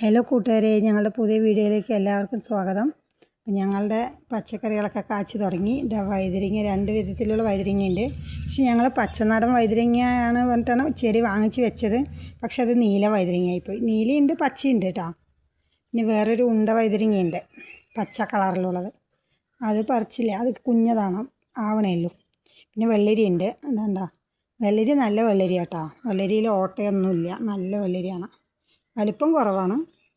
Hello കൂട്ടുകാരെ, ഞങ്ങളുടെ പുതിയ വീഡിയോയിലേക്ക് എല്ലാവർക്കും സ്വാഗതം. ഞങ്ങളുടെ പച്ചക്കറികളൊക്കെ കാച്ചി തുടങ്ങി. വഴുതനങ്ങ 2 വിധത്തിലുള്ള വഴുതനങ്ങയുണ്ട്. പക്ഷെ ഞങ്ങൾ പച്ചനാടൻ വഴുതനങ്ങയാണ് പറഞ്ഞിട്ടാണ് ചെടി വാങ്ങിച്ച് വെച്ചത്. പക്ഷെ അത് നീല വഴുതനങ്ങയായിപ്പോയി. നീലയുണ്ട്, പച്ചയുണ്ട് കേട്ടോ. പിന്നെ വേറൊരു ഉണ്ട വഴുതനങ്ങയുണ്ട്, പച്ച കളറിലുള്ളത്. അത് പറിച്ചില്ല, അത് കുഞ്ഞതാണ്, ആവണേ ഉള്ളൂ. പിന്നെ വെള്ളരിയുണ്ട്. എന്താ വെള്ളരി നല്ല വെള്ളരി കേട്ടോ. വെള്ളരിയിൽ ഓട്ടയൊന്നുമില്ല, നല്ല വെള്ളരിയാണ്. വലിപ്പം കുറവാണ്,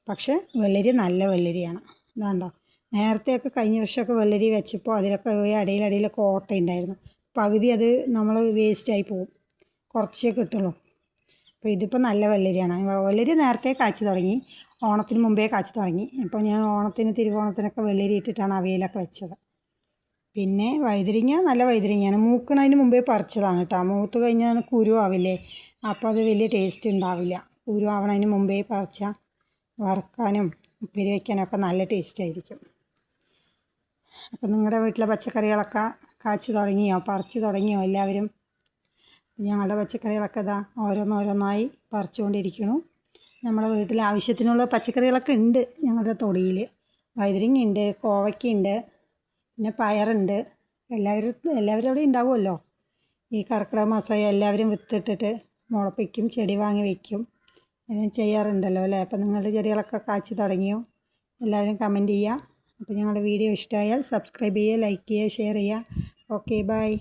പക്ഷേ വെള്ളരി നല്ല വെള്ളരിയാണ്. ഇതാണ്ടോ, നേരത്തെയൊക്കെ കഴിഞ്ഞ വർഷമൊക്കെ വെള്ളരി വെച്ചപ്പോൾ അതിലൊക്കെ ഇടയിലൊക്കെ ഓട്ടയുണ്ടായിരുന്നു. പകുതി അത് നമ്മൾ വേസ്റ്റായി പോകും, കുറച്ചേ കിട്ടുള്ളൂ. അപ്പോൾ ഇതിപ്പോൾ നല്ല വെള്ളരിയാണ്. വെള്ളരി നേരത്തെ കാച്ചി തുടങ്ങി, ഓണത്തിന് മുമ്പേ കാച്ചി തുടങ്ങി. അപ്പോൾ ഞാൻ തിരുവോണത്തിനൊക്കെ വെള്ളരി ഇട്ടിട്ടാണ് അവിയലൊക്കെ വെച്ചത്. പിന്നെ വഴുതനങ്ങ നല്ല വഴുതനങ്ങയാണ്. മൂക്കണതിന് മുമ്പേ പറിച്ചതാണ് കേട്ടോ. മൂത്ത് കഴിഞ്ഞാൽ കുരു ആവില്ലേ, അപ്പോൾ അത് വലിയ ടേസ്റ്റ് ഉണ്ടാവില്ല. കുരു ആവണതിന് മുമ്പേ പറിച്ചാൽ വറുക്കാനും ഉപ്പേരി വയ്ക്കാനൊക്കെ നല്ല ടേസ്റ്റ് ആയിരിക്കും. അപ്പോൾ നിങ്ങളുടെ വീട്ടിലെ പച്ചക്കറികളൊക്കെ കാച്ചി തുടങ്ങിയോ, പറിച്ച് തുടങ്ങിയോ എല്ലാവരും? ഞങ്ങളുടെ പച്ചക്കറികളൊക്കെ ഇതാ ഓരോന്നോരോന്നായി പറിച്ചുകൊണ്ടിരിക്കുന്നു. നമ്മുടെ വീട്ടിൽ ആവശ്യത്തിനുള്ള പച്ചക്കറികളൊക്കെ ഉണ്ട് ഞങ്ങളുടെ തൊടിയിൽ. വഴുതനങ്ങയുണ്ട്, കോവയ്ക്കുണ്ട്, പിന്നെ പയറുണ്ട്. എല്ലാവരും അവിടെ ഉണ്ടാവുമല്ലോ. ഈ കർക്കിടക മാസമായി എല്ലാവരും വിത്തിട്ടിട്ട് മുളപ്പിക്കും, ചെടി വാങ്ങി വയ്ക്കും. ചെയ്യാറുണ്ടല്ലോ അല്ലേ? അപ്പോൾ നിങ്ങളുടെ ചെടികളൊക്കെ കാച്ചി തുടങ്ങിയോ? എല്ലാവരും കമൻറ്റ് ചെയ്യുക. അപ്പോൾ ഞങ്ങളുടെ വീഡിയോ ഇഷ്ടമായാൽ സബ്സ്ക്രൈബ് ചെയ്യുക, ലൈക്ക് ചെയ്യുക, ഷെയർ ചെയ്യുക. Okay, by.